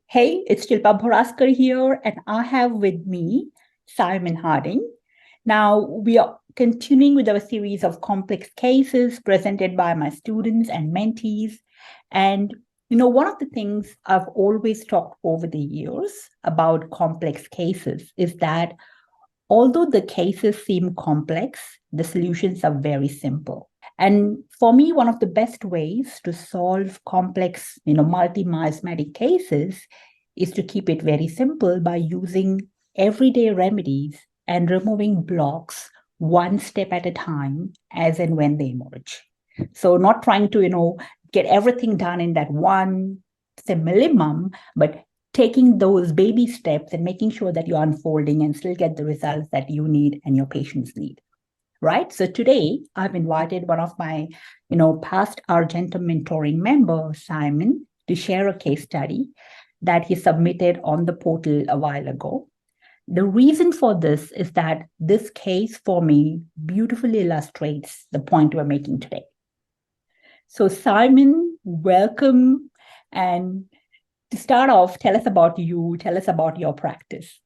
Hey, it's Shilpa here, and I have with me Simon Harding. Now, we are continuing with our series of complex cases presented by my students and mentees. And, one of the things I've always talked over the years about complex cases is that although the cases seem complex, the solutions are very simple. And for me, one of the best ways to solve complex, multi-miasmatic cases is to keep it very simple by using everyday remedies and removing blocks one step at a time as and when they emerge. So not trying to, get everything done in that one, say, minimum, but taking those baby steps and making sure that you're unfolding and still get the results that you need and your patients need. Right. So today I've invited one of my, past Argentum mentoring members, Simon, to share a case study that he submitted on the portal a while ago. The reason for this is that this case for me beautifully illustrates the point we're making today. So Simon, welcome. And to start off, tell us about you, tell us about your practice.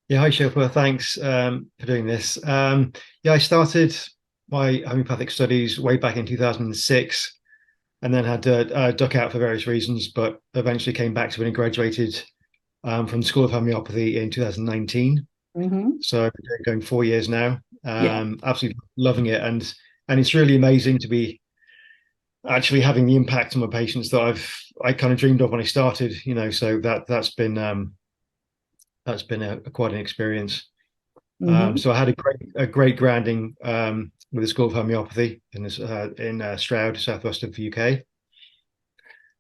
Yeah, hi Shilpa. Thanks for doing this. Yeah, I started my homeopathic studies way back in 2006 and then had to duck out for various reasons, but eventually came back to it and graduated from the School of Homeopathy in 2019. Mm-hmm. So I've been going 4 years now. Yeah. Absolutely loving it. And it's really amazing to be actually having the impact on my patients that I kind of dreamed of when I started, so that's been quite an experience. Mm-hmm. So I had a great grounding with the School of Homeopathy in Stroud, southwest of the UK.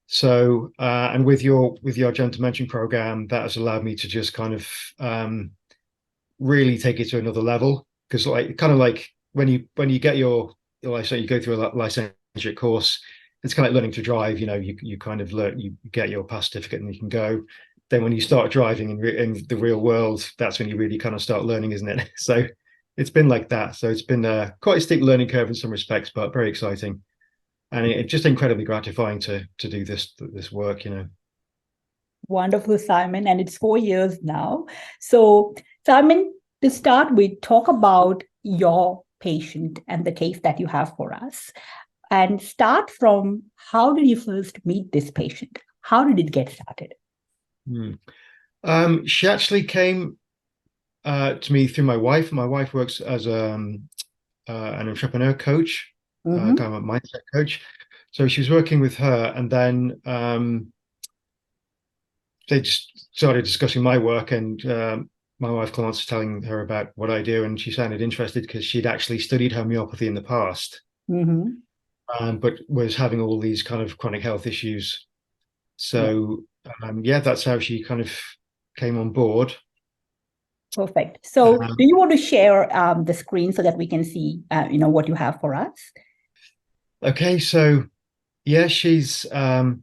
So and with your gentle mentoring program, that has allowed me to just kind of really take it to another level. Because like kind of like when you get your license, you go through a licentiate course. It's kind of like learning to drive. You kind of learn, you get your pass certificate and you can go. Then when you start driving in the real world, that's when you really kind of start learning, isn't it? So it's been like that. So it's been quite a steep learning curve in some respects, but very exciting, and it's just incredibly gratifying to do this work. Wonderful, Simon. And it's 4 years now. So, Simon, to start with, talk about your patient and the case that you have for us. And start from how did you first meet this patient? How did it get started? Hmm. She actually came to me through my wife. My wife works as an entrepreneur coach, Mm-hmm. kind of a mindset coach. So she was working with her, and then they just started discussing my work, and my wife Clarence was telling her about what I do, and she sounded interested because she'd actually studied homeopathy in the past, Mm-hmm. but was having all these kind of chronic health issues. Yeah, So yeah, that's how she kind of came on board. perfect. So, do Um, you want to share the screen so that we can see, what you have for us? okay, so yeah, she's a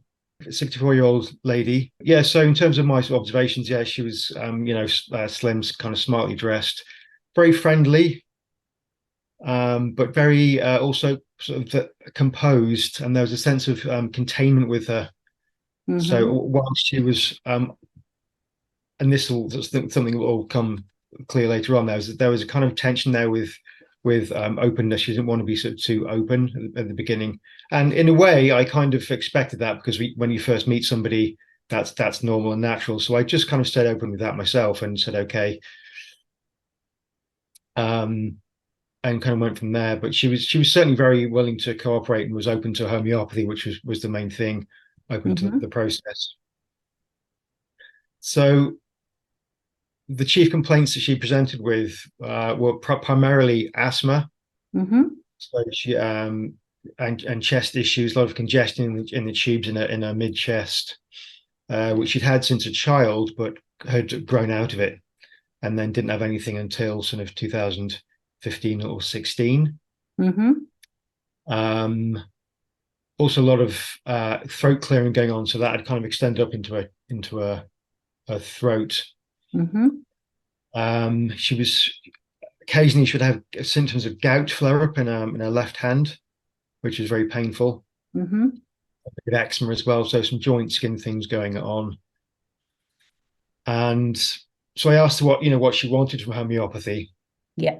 64-year-old lady. Yeah, so in terms of my sort of observations, yeah, she was slim, kind of smartly dressed, very friendly, but very also sort of composed, and there was a sense of containment with her. So Mm-hmm. whilst she was, and this will something that will come clear later on. There was a kind of tension there with openness. She didn't want to be sort of too open at the beginning, and in a way, I kind of expected that because when you first meet somebody, that's normal and natural. So I just kind of stayed open with that myself and said okay, um, and kind of went from there. But she was certainly very willing to cooperate and was open to homeopathy, which was the main thing, open to Mm-hmm. the process. So the chief complaints that she presented with were primarily asthma. Mm-hmm. So she and chest issues, a lot of congestion in the tubes in her mid chest, which she'd had since a child, but had grown out of it, and then didn't have anything until sort of 2015 or 16. Mm-hmm. Um, Also, a lot of throat clearing going on, so that had kind of extended up into her throat. Mm-hmm. She was occasionally she would have symptoms of gout flare up in her left hand, which is very painful. Mm-hmm. with eczema as well, so some joint skin things going on. And so I asked her what she wanted from homeopathy. Yeah.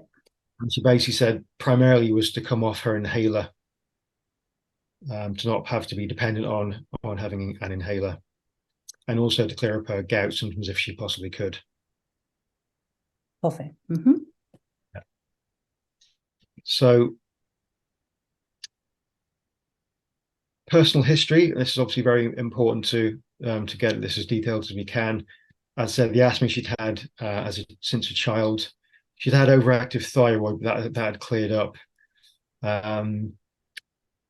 And she basically said primarily was to come off her inhaler, to not have to be dependent on having an inhaler, and also to clear up her gout symptoms if she possibly could. Perfect. So personal history, this is obviously very important to get this as detailed as we can. As I said, the asthma she'd had since a child. She'd had overactive thyroid that had cleared up.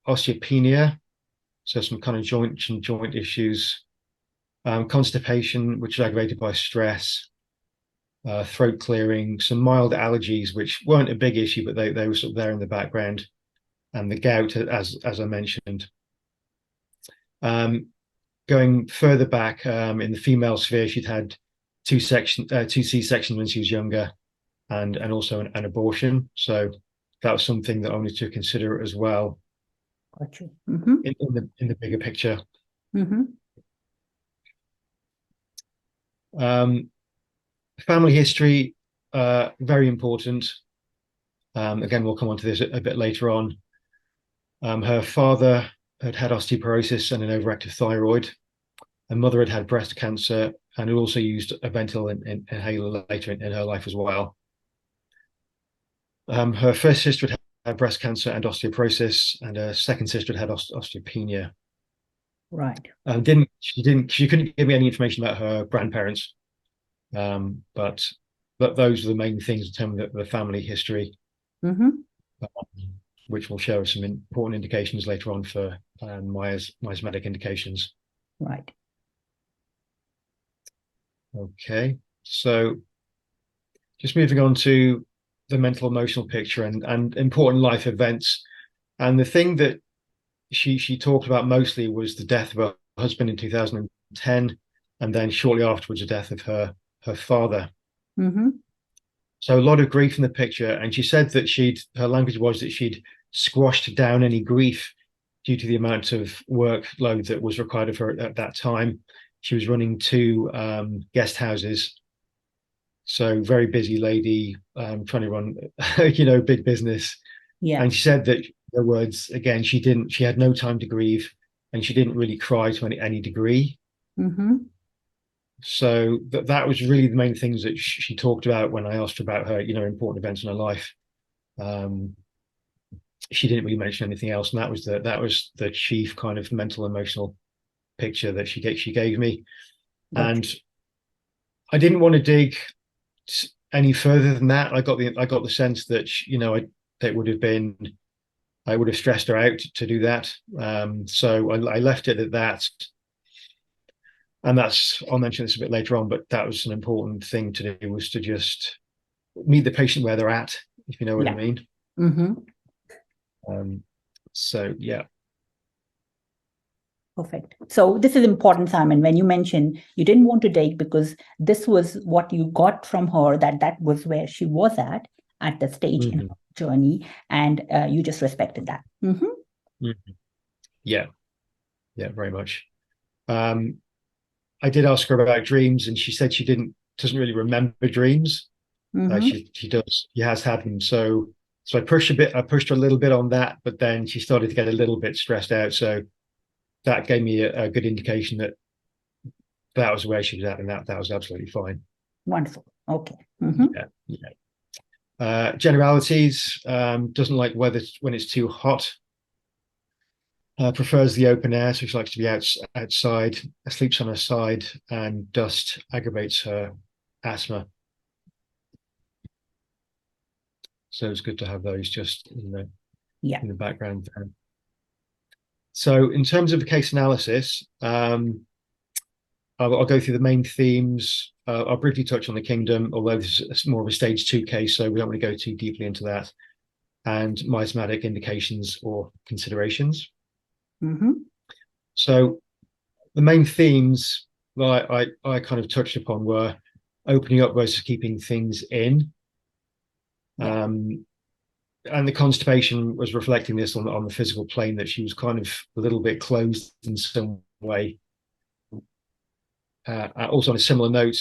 Osteopenia, so some kind of joint issues. Constipation, which is aggravated by stress. Throat clearing, some mild allergies, which weren't a big issue, but they were sort of there in the background. And the gout, as I mentioned. Going further back in the female sphere, she'd had two C-sections when she was younger, and also an abortion. So that was something that I wanted to consider as well. Got you. In the bigger picture. Family history, very important. Again, we'll come on to this a bit later on. Her father had osteoporosis and an overactive thyroid. Her mother had breast cancer and had also used a Ventolin inhaler later in her life as well. Her first sister had breast cancer and osteoporosis, and her second sister had osteopenia. Right. She couldn't give me any information about her grandparents, but those are the main things in terms of the family history. Which will show us some important indications later on for miasmatic indications. Right. Okay, so just moving on to the mental emotional picture and important life events. And the thing that she talked about mostly was the death of her husband in 2010, and then shortly afterwards the death of her father. So a lot of grief in the picture, and she said that her language was that she'd squashed down any grief due to the amount of workload that was required of her at that time. She was running two guest houses, so very busy lady, trying to run big business. Yeah. And she said that, in her words again, she had no time to grieve, and she didn't really cry to any degree. So that was really the main things that she talked about when I asked her about her important events in her life. She didn't really mention anything else, and that was the chief kind of mental emotional picture that she gave me. And I didn't want to dig any further than that. I got the sense that I would have stressed her out to do that. So I left it at that. And I'll mention this a bit later on, but that was an important thing to do, was to just meet the patient where they're at, if you know what I mean. So yeah. Perfect. So this is important, Simon, when you mentioned you didn't want to dig because this was what you got from her, that was where she was at the stage in her journey, and you just respected that. Yeah, very much. I did ask her about dreams, and she said she doesn't really remember dreams. She does. She has had them. So I pushed her a little bit on that, but then she started to get a little bit stressed out. So that gave me a good indication that was where she was at, and that was absolutely fine. Wonderful. Okay. Generalities. Doesn't like weather when it's too hot. Prefers the open air, so she likes to be outside. Sleeps on her side, and dust aggravates her asthma. So it's good to have those just in the background there. So in terms of the case analysis, I'll go through the main themes. I'll briefly touch on the kingdom, although this is more of a stage 2 case, so we don't want to go too deeply into that, and miasmatic indications or considerations. So the main themes that I kind of touched upon were opening up versus keeping things in. and the constipation was reflecting this on the physical plane, that she was kind of a little bit closed in some way. Also, on a similar note,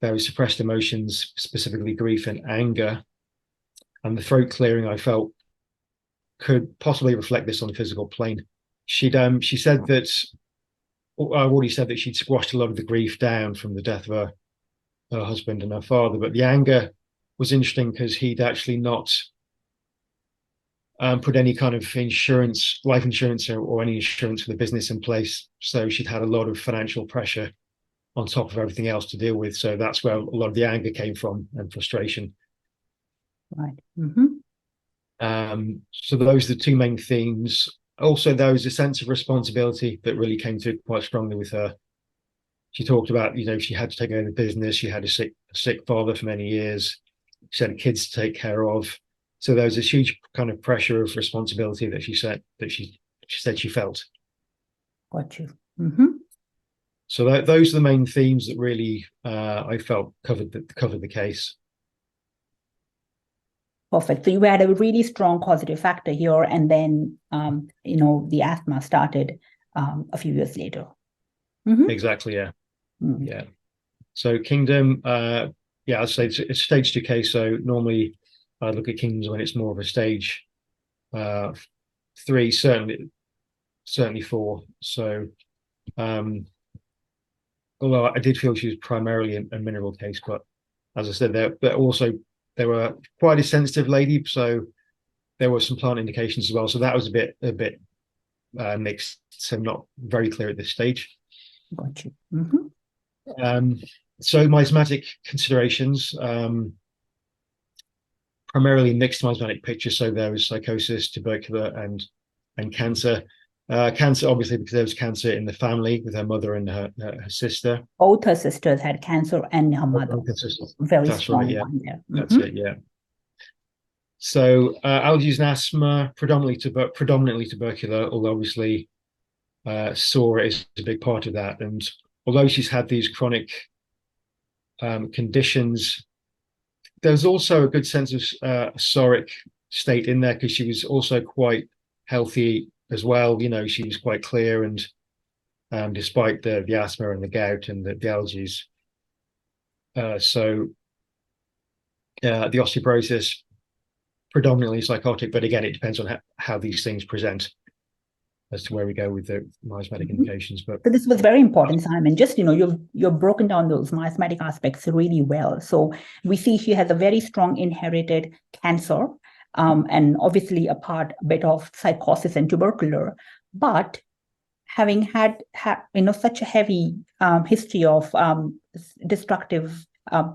there was suppressed emotions, specifically grief and anger, and the throat clearing I felt could possibly reflect this on the physical plane. She said that I've already said that she'd squashed a lot of the grief down from the death of her husband and her father, but the anger was interesting because he'd actually not put any kind of insurance, life insurance, or any insurance for the business in place. So she'd had a lot of financial pressure on top of everything else to deal with. So that's where a lot of the anger came from, and frustration. Right. So those are the two main themes. Also, there was a sense of responsibility that really came through quite strongly with her. She talked about, she had to take over the business. She had a sick father for many years. She had kids to take care of. So there was this huge kind of pressure of responsibility that she said she felt. Got you. So those are the main themes that really I felt covered the case. Perfect. So you had a really strong causative factor here, and then the asthma started a few years later. Exactly. Yeah. Yeah. So Kingdom, I'd say it's a stage 2 case. So normally I look at Kingdoms when it's more of a stage 3, certainly 4. So although I did feel she was primarily a mineral case, but as I said, they were quite a sensitive lady, so there were some plant indications as well. So that was a bit mixed, so not very clear at this stage. Got you. So miasmatic considerations, primarily mixed miasmatic picture. So there was psychosis, tubercular, and cancer. Cancer, obviously, because there was cancer in the family with her mother and her sister. Both her sisters had cancer, and her mother. Very That's strong right, yeah. one there. That's it, yeah. So allergies and asthma, predominantly tubercular, although obviously SORA is a big part of that. And although she's had these chronic conditions, there's also a good sense of psoric state in there, because she was also quite healthy as well. She was quite clear, and despite the asthma and the gout and the allergies. The osteoporosis, predominantly psychotic, but again, it depends on how these things present as to where we go with the miasmatic indications. But so this was very important, Simon. Just you've broken down those miasmatic aspects really well. So we see she has a very strong inherited cancer, and obviously a bit of psychosis and tubercular, but having had such a heavy history of destructive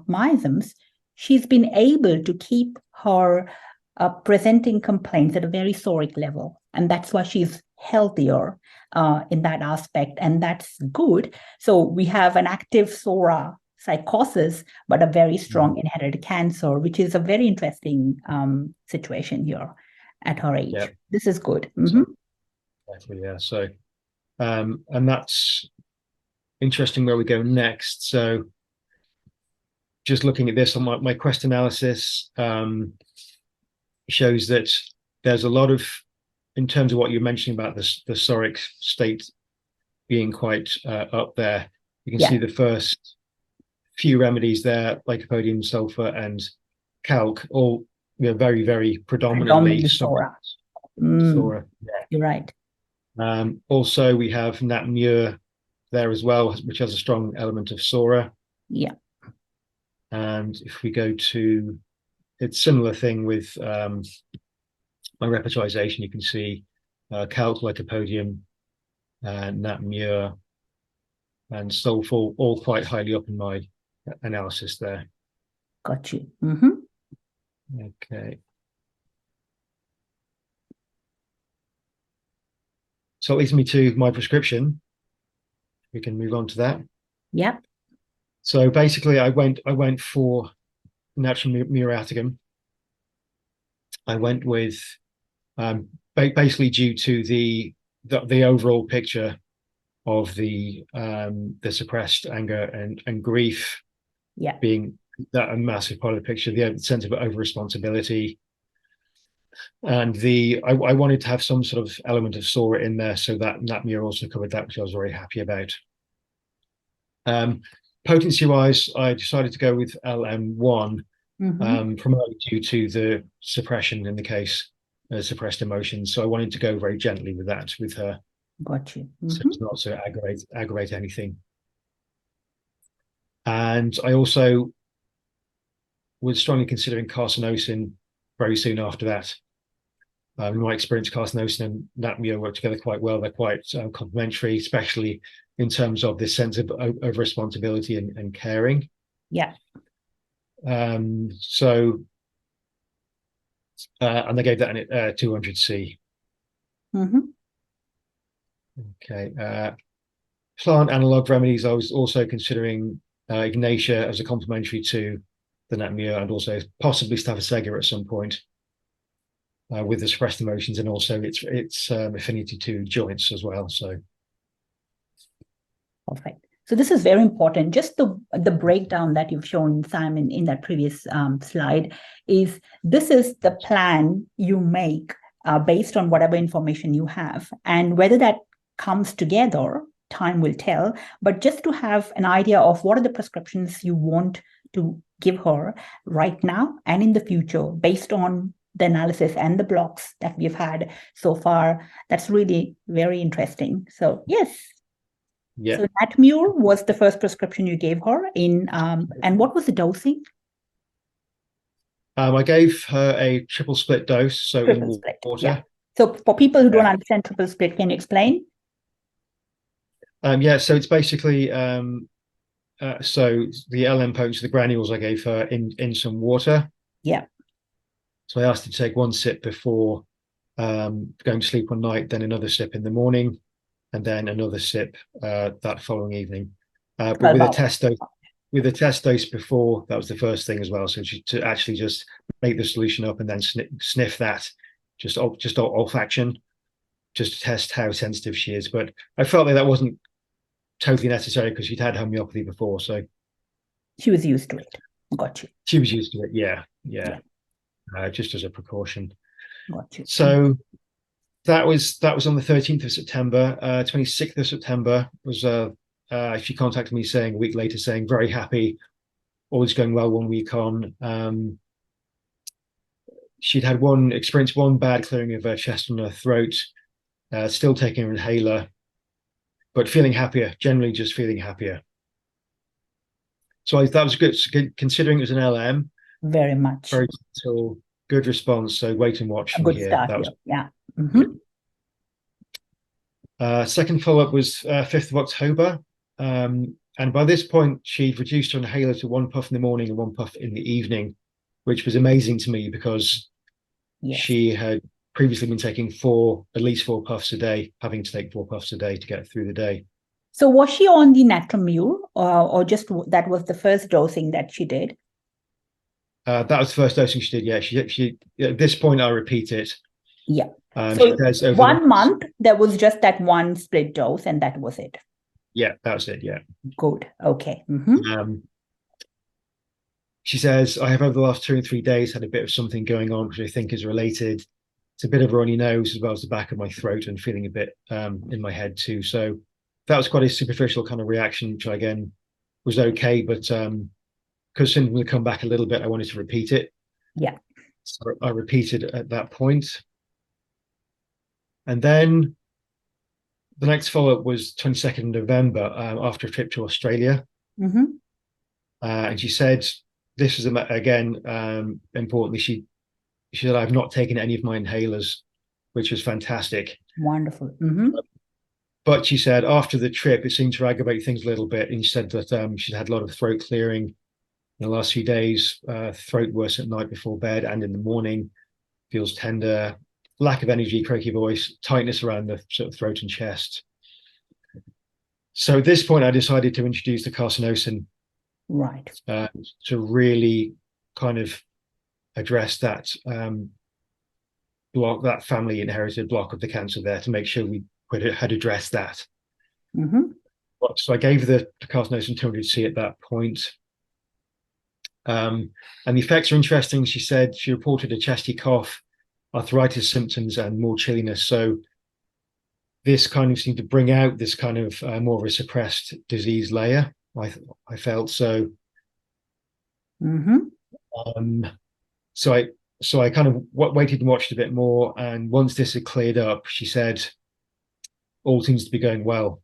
miasms, she's been able to keep her presenting complaints at a very psoric level, and that's why she's healthier in that aspect, and that's good. So we have an active SORA psychosis, but a very strong inherited cancer, which is a very interesting situation here at her age. Yeah. This is good. Exactly, yeah. So, and that's interesting where we go next. So just looking at this on my quest analysis, shows that there's a lot of, in terms of what you're mentioning about the psoric state being quite up there, you can see the first few remedies there, lycopodium, sulfur, and calc, all very, very predominantly SORA. SORA. You're right. Also, we have nat mur there as well, which has a strong element of SORA. Yeah. And if we go to, it's similar thing with my repertorization, you can see calc, lycopodium, nat mur, and sulfur, all quite highly up in my analysis there. Got you. Okay. So it leads me to my prescription. We can move on to that. Yep. So basically, I went for natural muriaticum. I went with basically due to the overall picture of the suppressed anger and grief, being that a massive part of the picture, the sense of over responsibility, And I wanted to have some sort of element of SORA in there, so that NAPMIA also covered that, which I was very happy about. Potency wise, I decided to go with LM1, primarily due to the suppression in the case, suppressed emotions. So I wanted to go very gently with that with her. Got you. So it's not to aggravate anything. And I also was strongly considering carcinosin very soon after that. In my experience, carcinosin and NAPMIA work together quite well. They're quite complementary, especially in terms of this sense of over responsibility and caring. Yeah. So, and they gave that an 200C. Okay. Plant analog remedies, I was also considering Ignatia as a complementary to the NAPMIA, and also possibly Staphysega at some point. With the suppressed emotions, and also its affinity to joints as well. So perfect. So this is very important. Just the breakdown that you've shown, Simon, in that previous slide, is this is the plan you make based on whatever information you have, and whether that comes together, time will tell. But just to have an idea of what are the prescriptions you want to give her right now and in the future, based on the analysis and the blocks that we've had so far. That's really very interesting. So yes. Yeah. So NATMUR was the first prescription you gave her in, and what was the dosing? I gave her a triple split dose, so triple in split, water. Yeah. So for people who don't understand triple split, can you explain? Yeah, so it's basically so the LM potency, the granules I gave her in some water. Yeah. So I asked her to take one sip before going to sleep one night, then another sip in the morning, and then another sip that following evening. But with a test dose before, that was the first thing as well. So to actually just make the solution up and then sniff that, just olfaction, just to test how sensitive she is. But I felt like that wasn't totally necessary because she'd had homeopathy before, so she was used to it. Got you. She was used to it. Yeah. Just as a precaution. Got you. So that was on the 13th of September. 26th of September was she contacted me saying a week later, saying very happy, all is going well 1 week on. She'd had experienced one bad clearing of her chest and her throat, still taking her inhaler, but feeling happier, generally just feeling happier. So that was good, considering it was an LM. Very much. Very gentle, good response. So wait and watch from here. That was, yeah. Second follow-up was 5th of October. And by this point, she'd reduced her inhaler to 1 puff in the morning and 1 puff in the evening, which was amazing to me because she had previously been taking at least 4 puffs a day, having to take 4 puffs a day to get through the day. So was she on the Natramure or just that was the first dosing that she did? That was the first dosing she did. Yeah, she at this point I repeat it. Yeah. So 1 month there was just that one split dose, and that was it. Yeah, that was it. Yeah. Good. Okay. She says, I have over the last 2 or 3 days had a bit of something going on which I think is related. It's a bit of a runny nose as well as the back of my throat and feeling a bit in my head too. So that was quite a superficial kind of reaction, which again was okay, but because symptoms would come back a little bit, I wanted to repeat it. Yeah. So I repeated at that point. And then the next follow-up was 22nd November after a trip to Australia. And she said, this is, again, importantly, she said, I've not taken any of my inhalers, which was fantastic. Wonderful. But she said after the trip, it seemed to aggravate things a little bit. And she said that she'd had a lot of throat clearing in the last few days, throat worse at night before bed and in the morning, feels tender, lack of energy, croaky voice, tightness around the sort of throat and chest. So at this point, I decided to introduce the carcinosin. Right. To really kind of address that block, that family inherited block of the cancer there, to make sure we had addressed that. So I gave the carcinosin 200C at that point. And the effects are interesting. She said she reported a chesty cough arthritis symptoms and more chilliness. So this kind of seemed to bring out this kind of more of a suppressed disease layer. I felt so. Mm-hmm. Um, so I kind of waited and watched a bit more, and once this had cleared up, she said, "All seems to be going well.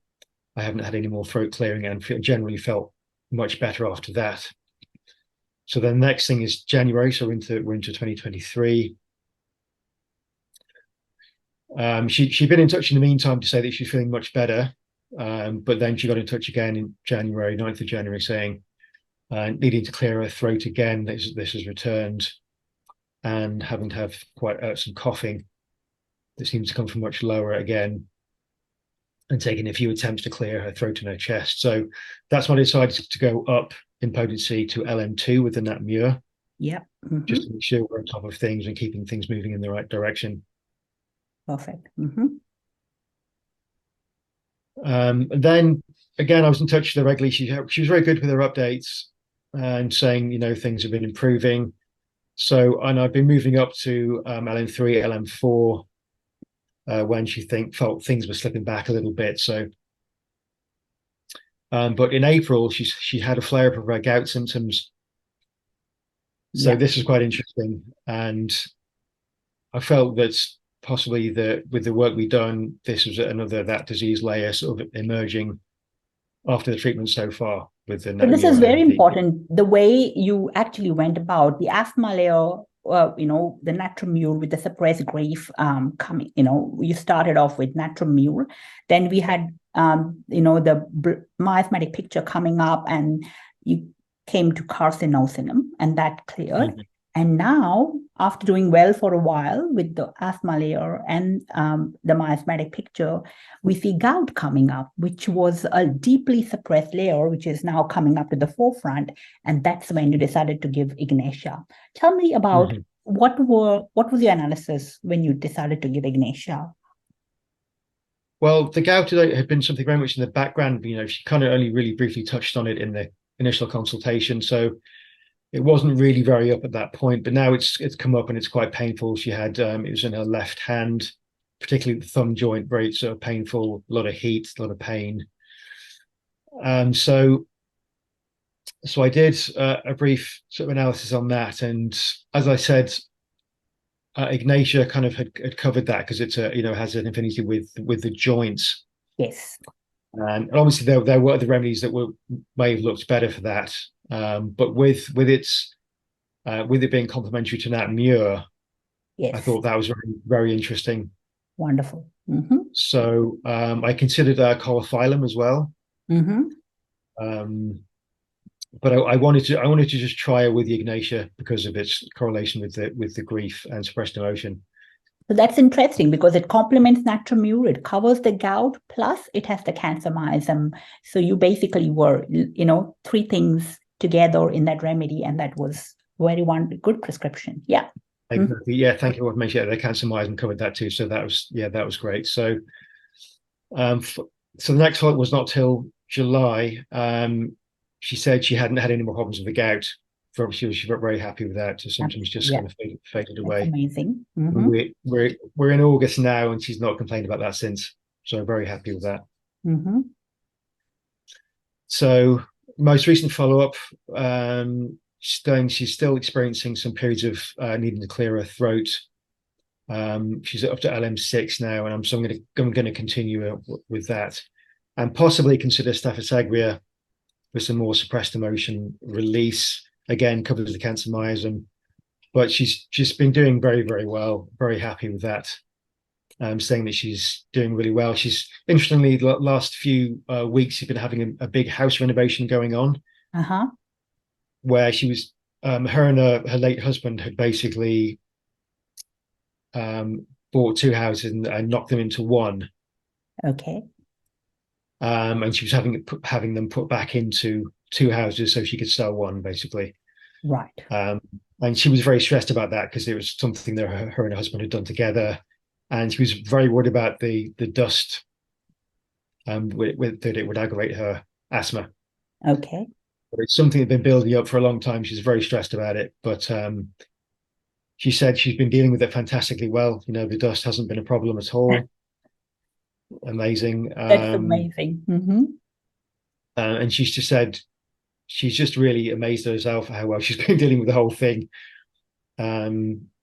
I haven't had any more throat clearing, and generally felt much better after that." So then the next thing is January, so we're into 2023. She'd been in touch in the meantime to say that she's feeling much better, but then she got in touch again in January, 9th of January, saying needing to clear her throat again. This has returned, and having to have quite some coughing that seems to come from much lower again, and taking a few attempts to clear her throat and her chest. So that's when I decided to go up in potency to LM2 with the Nat Muir. Yeah. Mm-hmm. Just to make sure we're on top of things and keeping things moving in the right direction. Perfect. Mm-hmm. And then again, I was in touch with her regularly. She was very good with her updates and saying, things have been improving. So, and I've been moving up to LM3, LM4 when she felt things were slipping back a little bit. So, but in April, she had a flare up of her gout symptoms. So this is quite interesting, and I felt that possibly with the work we've done, this was another that disease layer sort of emerging after the treatment so far with the So this is very LMP. important. The way you actually went about the asthma layer, the Natramure with the suppressed grief coming. You started off with Natramure, then we had the miasmatic picture coming up, and you came to carcinosinum, and that cleared. Mm-hmm. And now, after doing well for a while with the asthma layer and the miasmatic picture, we see gout coming up, which was a deeply suppressed layer, which is now coming up to the forefront. And that's when you decided to give Ignatia. Tell me about mm-hmm. what was your analysis when you decided to give Ignatia? Well, the gout had been something very much in the background. She kind of only really briefly touched on it in the initial consultation. So it wasn't really very up at that point, but now it's come up and it's quite painful. She had it was in her left hand, particularly the thumb joint, very sort of painful, a lot of heat, a lot of pain. So I did a brief sort of analysis on that, and as I said, Ignatia kind of had covered that because it's has an affinity with the joints. Yes. And obviously there were the remedies that may have looked better for that. But with it being complementary to Nat Muir, yes. I thought that was very, very interesting. Wonderful. Mm-hmm. So I considered Coliphylum as well. Mm-hmm. But I wanted to just try it with the Ignatia because of its correlation with the grief and suppressed emotion. So that's interesting because it complements Natramure. It covers the gout, plus it has the cancer miasm. So you basically were, three things together in that remedy, and that was good prescription. Yeah. Exactly. Mm-hmm. Yeah. Thank you for mentioning that. The cancer miasm covered that too. So that was great. So, so the next one was not till July. She said she hadn't had any more problems with the gout. She was very happy with that. The symptoms just kind of faded away. That's amazing. Mm-hmm. We're in August now, and she's not complained about that since. So I'm very happy with that. Mm-hmm. So most recent follow-up, she's still experiencing some periods of needing to clear her throat. She's up to LM6 now, and I'm going to continue with that, and possibly consider Staphysagria with some more suppressed emotion release. Again, covers the cancer miasm, but she's just been doing very, very well. Very happy with that. Saying that she's doing really well. She's interestingly, the last few weeks, she's been having a big house renovation going on, where she was, her and her late husband had basically bought two houses and knocked them into one. Okay. And she was having them put back into two houses so she could sell one, basically. Right. And she was very stressed about that because it was something that her and her husband had done together, and she was very worried about the dust, that it would aggravate her asthma. Okay. But it's something that's been building up for a long time. She's very stressed about it, but she said she's been dealing with it fantastically well. The dust hasn't been a problem at all. Amazing. That's amazing. Mm-hmm. And she's just said she's just really amazed at herself at how well she's been dealing with the whole thing.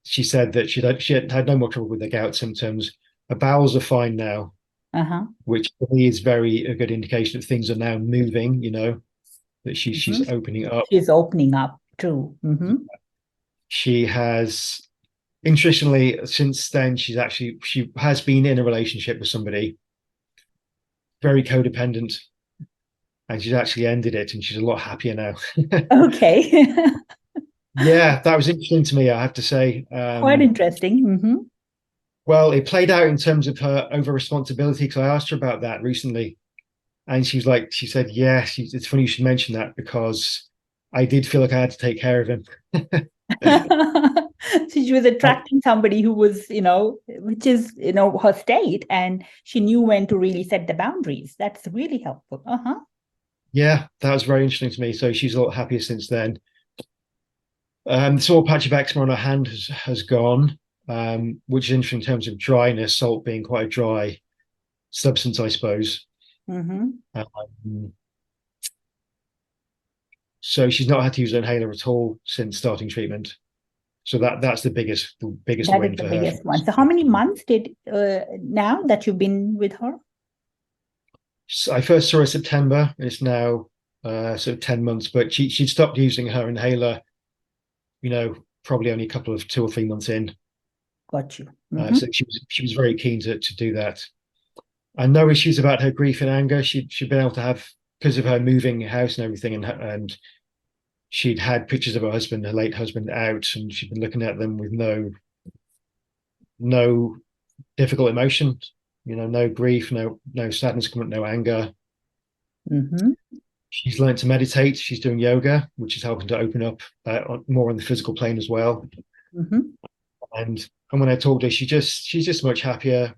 She said that she had no more trouble with the gout symptoms. Her bowels are fine now, which for me is a good indication that things are now moving. That she's opening up. She's opening up. True. Mm-hmm. She has, interestingly, since then she has been in a relationship with somebody very codependent, and she's actually ended it, and she's a lot happier now. Okay. Yeah, that was interesting to me, I have to say. Quite interesting. Mm-hmm. Well, it played out in terms of her over responsibility, because I asked her about that recently, and she said, yeah, it's funny you should mention that, because I did feel like I had to take care of him. So she was attracting somebody who was, which is, her state, and she knew when to really set the boundaries. That's really helpful. Yeah, that was very interesting to me. So she's a lot happier since then. The small patch of eczema on her hand has gone, which is interesting in terms of dryness, salt being quite a dry substance, I suppose. So she's not had to use an inhaler at all since starting treatment. So that's the biggest win for her. Biggest one. So how many months now that you've been with her? So I first saw her September, and it's now sort of 10 months, but she'd stopped using her inhaler, probably only a couple of 2 or 3 months in. Got you. So she was very keen to do that. And no issues about her grief and anger. She'd been able to have, because of her moving house and everything, and she'd had pictures of her late husband, out, and she'd been looking at them with no difficult emotion, no grief, no sadness, no anger. She's learned to meditate. She's doing yoga, which is helping to open up more on the physical plane as well. And when I talked to her, she's just much happier,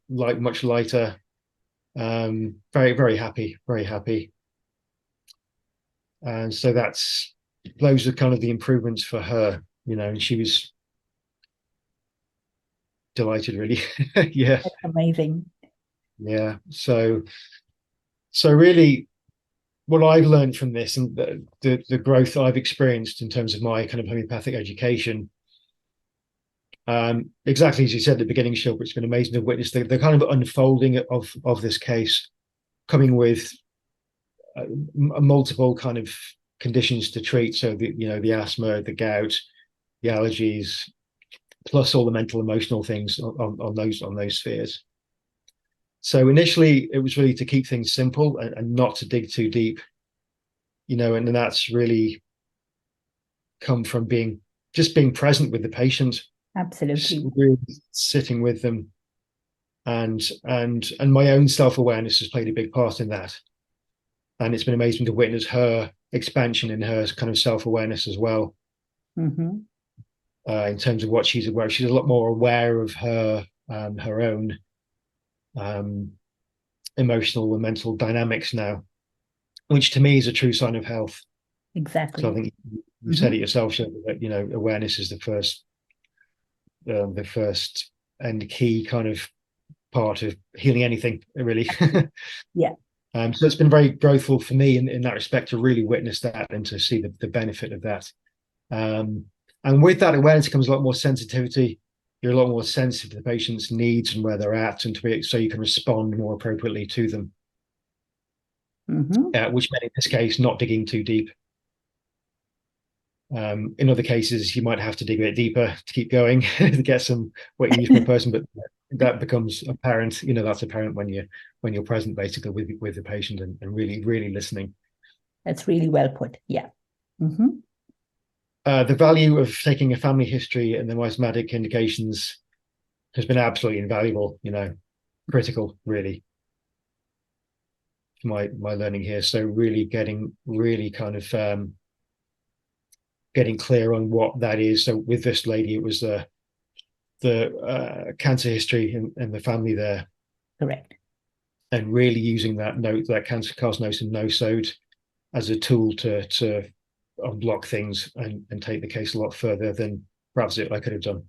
much lighter, very, very happy, very happy. And so those are kind of the improvements for her, and she was delighted, really. Yeah. That's amazing. Yeah. So really, what I've learned from this, and the growth I've experienced in terms of my kind of homeopathic education, exactly as you said at the beginning, Shilpa, it's been amazing to witness the kind of unfolding of this case, coming with multiple kind of conditions to treat. So the asthma, the gout, the allergies, plus all the mental, emotional things on those spheres. So initially, it was really to keep things simple and not to dig too deep, and that's really come from being present with the patient. Absolutely. Really sitting with them, and my own self-awareness has played a big part in that. And it's been amazing to witness her expansion in her kind of self-awareness as well. In terms of what she's aware of. She's a lot more aware of her own emotional and mental dynamics now, which to me is a true sign of health. Exactly. So I think you said it yourself, that awareness is the first and key kind of part of healing anything, really. Yeah. So it's been very growthful for me in that respect, to really witness that and to see the benefit of that. And with that awareness comes a lot more sensitivity. You're a lot more sensitive to the patient's needs and where they're at, and so you can respond more appropriately to them. Which meant in this case, not digging too deep. In other cases, you might have to dig a bit deeper to keep going to get what you need from a person, but that becomes apparent. That's apparent when you're present, basically, with the patient and really, really listening. That's really well put. Yeah. The value of taking a family history and the miasmatic indications has been absolutely invaluable. Critical, really, for my learning here. So really getting kind of getting clear on what that is. So with this lady, it was the cancer history and the family there. Correct. And really using that cancer carcinosis and nosode as a tool to unblock things and take the case a lot further than perhaps I could have done.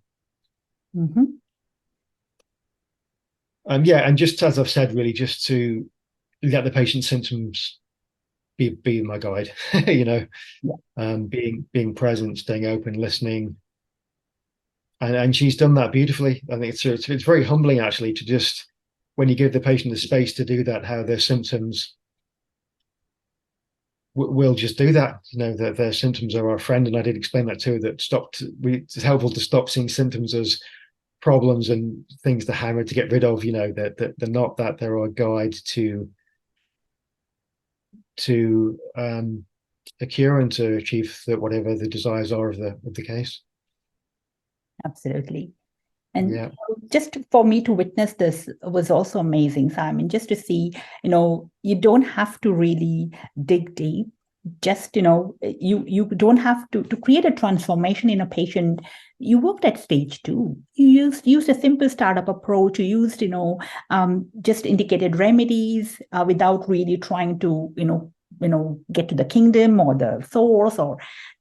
Mm-hmm. Yeah, and just as I've said, really, just to let the patient's symptoms be my guide. You know, being present, staying open, listening, and she's done that beautifully. I think it's very humbling actually to just when you give the patient the space to do that, how their symptoms will just do that. You know that their symptoms are our friend, and I did explain that too. That it's helpful to stop seeing symptoms as problems and things to hammer to get rid of. You know that they're not that, they're our guide to a cure and to achieve whatever the desires are of the case. Absolutely. And Yeah. just for me to witness this was also amazing, Simon, just to see, you don't have to really dig deep. Just, you don't have to create a transformation in a patient. You worked at stage 2. You used a simple startup approach. You used, just indicated remedies without really trying to, get to the kingdom or the source,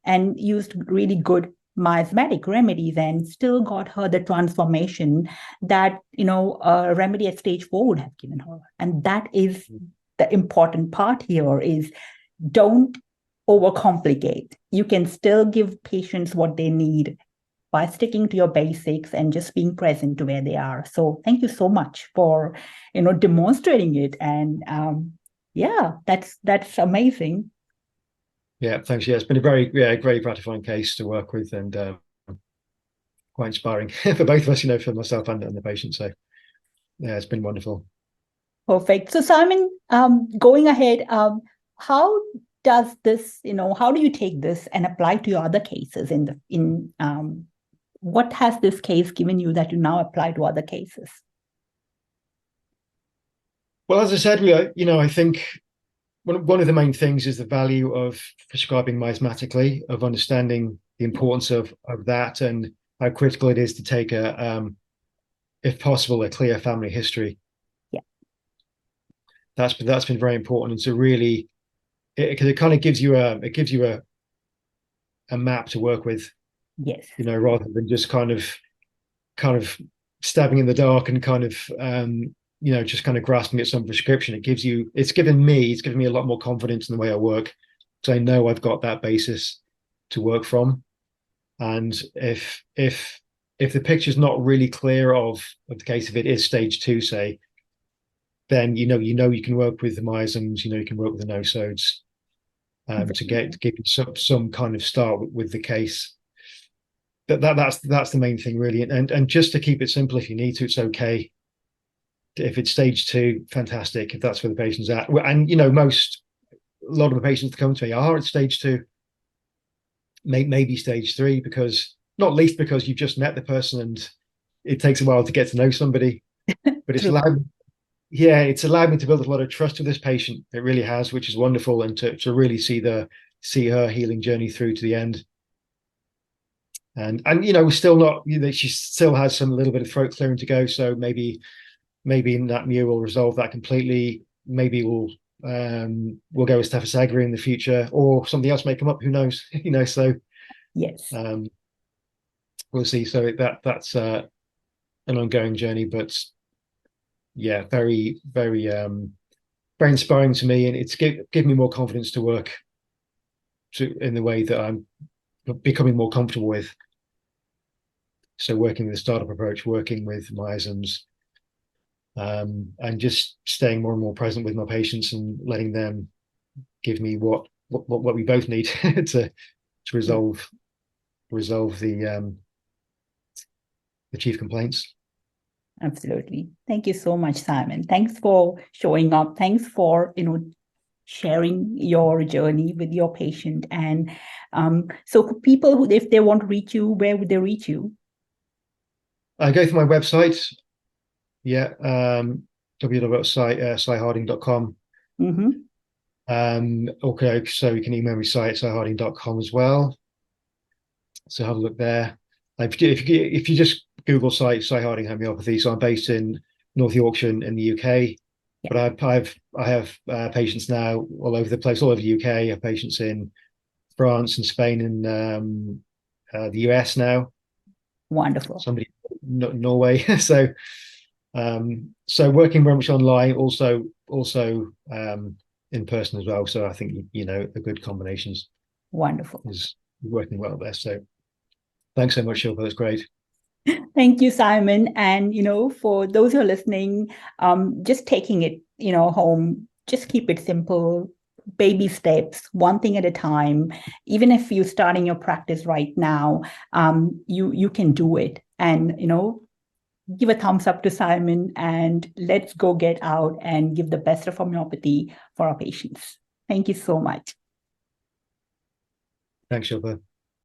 and used really good miasmatic remedies and still got her the transformation that a remedy at stage 4 would have given her. And that is the important part here is don't overcomplicate. You can still give patients what they need by sticking to your basics and just being present to where they are. So thank you so much for demonstrating it. And yeah, that's amazing. Yeah, thanks. Yeah, it's been a very gratifying case to work with, and quite inspiring for both of us, for myself and the patient. So yeah, it's been wonderful. Perfect. So Simon, going ahead, how does this, how do you take this and apply to your other cases what has this case given you that you now apply to other cases? Well, as I said, I think one of the main things is the value of prescribing miasmatically, of understanding the importance of that and how critical it is to take if possible, a clear family history. Yeah, that's been very important, and so really, because it kind of gives you a map to work with. yes, Rather than just kind of stabbing in the dark and kind of just kind of grasping at some prescription. It's given me a lot more confidence in the way I work, because I know I've got that basis to work from. And if the picture's not really clear of the case, if it is stage 2, say, then you can work with the miasms, you can work with the nosodes, to give you some kind of start with the case. That's the main thing, really. And just to keep it simple, if you need to, it's okay. If it's stage 2, fantastic. If that's where the patient's at, and a lot of the patients that come to me are at stage 2, maybe stage 3, because not least because you've just met the person and it takes a while to get to know somebody. But it's allowed me to build a lot of trust with this patient. It really has, which is wonderful, and to really see her healing journey through to the end. And we're still not, she still has some little bit of throat clearing to go. So maybe that Mu will resolve that completely. Maybe we'll go with Staphysagra in the future, or something else may come up. Who knows? So yes, we'll see. So that's an ongoing journey, but yeah, very very very inspiring to me, and it's given me more confidence to work in the way that I'm becoming more comfortable with. So working with the startup approach, working with miasms, and just staying more and more present with my patients and letting them give me what we both need to resolve the chief complaints. absolutely. Thank you so much, Simon. Thanks for showing up. Thanks for sharing your journey with your patient. And so people who, if they want to reach you, where would they reach you? I go through my website, www.cyharding.com. Okay, so you can email me cyharding.com as well. So have a look there. If you just Google Cy Harding homeopathy, so I'm based in North Yorkshire in the UK, but I have patients now all over the place, all over the UK. I have patients in France and Spain and the US now. Wonderful. somebody in Norway. So working very much online, also in person as well. So I think a good combination Wonderful. is working well there. So thanks so much, Shilpa. That's great. Thank you, Simon. And, for those who are listening, just taking it, home, just keep it simple, baby steps, one thing at a time. Even if you're starting your practice right now, you can do it. And, give a thumbs up to Simon, and let's go get out and give the best of homeopathy for our patients. Thank you so much. Thanks, Shilpa.